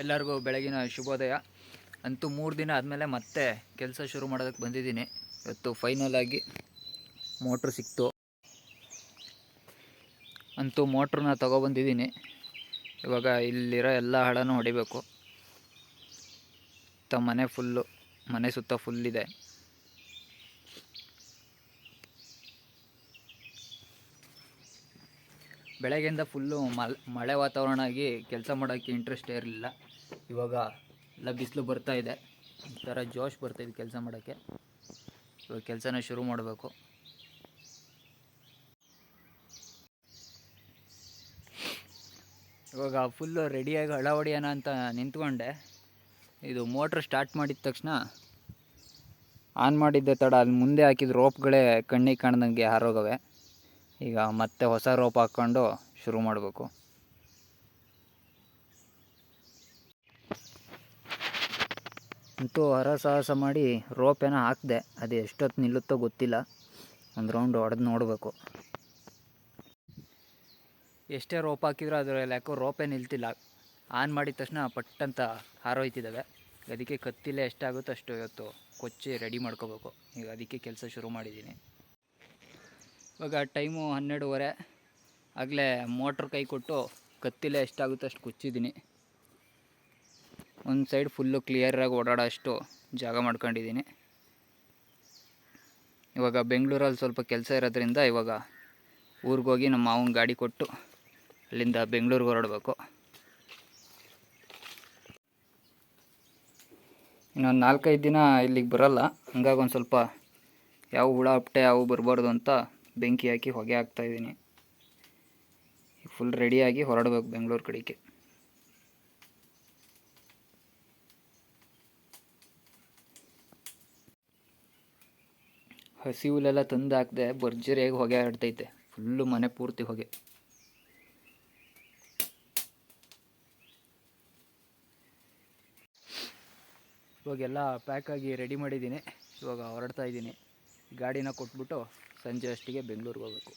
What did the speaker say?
ಎಲ್ಲರಿಗೂ ಬೆಳಗಿನ ಶುಭೋದಯ. ಅಂತೂ 3 ದಿನ ಆದಮೇಲೆ ಮತ್ತೆ ಕೆಲಸ ಶುರು ಮಾಡೋದಕ್ಕೆ ಬಂದಿದ್ದೀನಿ. ಇವತ್ತು ಫೈನಲ್ ಆಗಿ ಮೋಟ್ರ್ ಸಿಕ್ತು. ಅಂತೂ ಮೋಟ್ರನ್ನ ತೊಗೊಬಂದಿದ್ದೀನಿ. ಇವಾಗ ಇಲ್ಲಿರೋ ಎಲ್ಲ ಹಳನೂ ಹೊಡಿಬೇಕು. ಮನೆ ಸುತ್ತ ಫುಲ್ಲಿದೆ. ಬೆಳಗ್ಗೆಯಿಂದ ಫುಲ್ಲು ಮಳೆ ವಾತಾವರಣ ಆಗಿ ಕೆಲಸ ಮಾಡೋಕ್ಕೆ ಇಂಟ್ರೆಸ್ಟೇ ಇರಲಿಲ್ಲ. ಇವಾಗ ಎಲ್ಲ ಬಿಸಿಲು ಬರ್ತಾಯಿದೆ, ಒಂಥರ ಜೋಶ್ ಬರ್ತಾಯಿದೆ ಕೆಲಸ ಮಾಡೋಕ್ಕೆ. ಇವಾಗ ಕೆಲಸನ ಶುರು ಮಾಡಬೇಕು. ಇವಾಗ ಫುಲ್ಲು ರೆಡಿಯಾಗಿ ಹಳ ಹೊಡಿಯೋಣ ಅಂತ ನಿಂತ್ಕೊಂಡೆ. ಇದು ಮೋಟ್ರ್ ಸ್ಟಾರ್ಟ್ ಮಾಡಿದ ತಕ್ಷಣ ಆನ್ ಮಾಡಿದ್ದೆ ತಡ ಅಲ್ಲಿ ಮುಂದೆ ಹಾಕಿದ ರೋಪ್ಗಳೇ ಕಣ್ಣಿಗೆ ಕಾಣ್ದಂಗೆ ಹಾರೋಗವೆ. ಈಗ ಮತ್ತೆ ಹೊಸ ರೋಪ್ ಹಾಕ್ಕೊಂಡು ಶುರು ಮಾಡಬೇಕು. ಅಂತೂ ಹರಸಾಹಸ ಮಾಡಿ ರೋಪ್ ಏನೋ ಹಾಕಿದೆ. ಅದು ಎಷ್ಟೊತ್ತು ನಿಲ್ಲುತ್ತೋ ಗೊತ್ತಿಲ್ಲ. ಒಂದು ರೌಂಡ್ ಹೊಡೆದು ನೋಡಬೇಕು. ಎಷ್ಟೇ ರೋಪ್ ಹಾಕಿದ್ರೂ ಅದರಲ್ಲಿ ಯಾಕೋ ರೋಪೇ ನಿಲ್ತಿಲ್ಲ. ಆನ್ ಮಾಡಿದ ತಕ್ಷಣ ಪಟ್ಟಂತ ಹಾರೋಯ್ತಿದ್ದಾವೆ. ಅದಕ್ಕೆ ಕತ್ತಿಲೆ ಎಷ್ಟಾಗುತ್ತೋ ಅಷ್ಟು ಇವತ್ತು ಕೊಚ್ಚಿ ರೆಡಿ ಮಾಡ್ಕೋಬೇಕು. ಈಗ ಅದಕ್ಕೆ ಕೆಲಸ ಶುರು ಮಾಡಿದ್ದೀನಿ. ಇವಾಗ ಟೈಮು 12:30. ಆಗಲೇ ಮೋಟ್ರ್ ಕೈ ಕೊಟ್ಟು ಕತ್ತಿಲೆ ಎಷ್ಟಾಗುತ್ತೋ ಅಷ್ಟು ಕೊಚ್ಚಿದ್ದೀನಿ. ಒಂದು ಸೈಡ್ ಫುಲ್ಲು ಕ್ಲಿಯರಾಗಿ ಓಡಾಡೋ ಅಷ್ಟು ಜಾಗ ಮಾಡ್ಕೊಂಡಿದ್ದೀನಿ. ಇವಾಗ ಬೆಂಗಳೂರಲ್ಲಿ ಸ್ವಲ್ಪ ಕೆಲಸ ಇರೋದ್ರಿಂದ ಇವಾಗ ಊರಿಗೋಗಿ ನಮ್ಮ ಮಾವನ ಗಾಡಿ ಕೊಟ್ಟು ಅಲ್ಲಿಂದ ಬೆಂಗಳೂರಿಗೆ ಹೊರಡಬೇಕು. ಇನ್ನೊಂದು 4-5 ದಿನ ಇಲ್ಲಿಗೆ ಬರಲ್ಲ. ಹಂಗಾಗಿ ಒಂದು ಸ್ವಲ್ಪ ಯಾವ ಹುಳ ಹಪ್ಟೆ ಯಾವ ಬರಬಾರ್ದು ಅಂತ ಬೆಂಕಿ ಹಾಕಿ ಹೊಗೆ ಹಾಕ್ತಾಯಿದ್ದೀನಿ. ಫುಲ್ ರೆಡಿಯಾಗಿ ಹೊರಡಬೇಕು ಬೆಂಗಳೂರು ಕಡೆಗೆ. ಹಸಿ ಹುಲ್ಲೆಲ್ಲ ತಂದು ಹಾಕಿದೆ. ಭರ್ಜರಿಯಾಗಿ ಹೊಗೆ ಆಡ್ತೈತೆ. ಫುಲ್ಲು ಮನೆ ಪೂರ್ತಿ ಹೊಗೆ. ಇವಾಗೆಲ್ಲ ಪ್ಯಾಕಾಗಿ ರೆಡಿ ಮಾಡಿದ್ದೀನಿ. ಇವಾಗ ಹೊರಡ್ತಾ ಇದ್ದೀನಿ. ಗಾಡಿನ ಕೊಟ್ಬಿಟ್ಟು ಸಂಜೆ ಅಷ್ಟಿಗೆ ಬೆಂಗಳೂರಿಗೆ ಹೋಗಬೇಕು.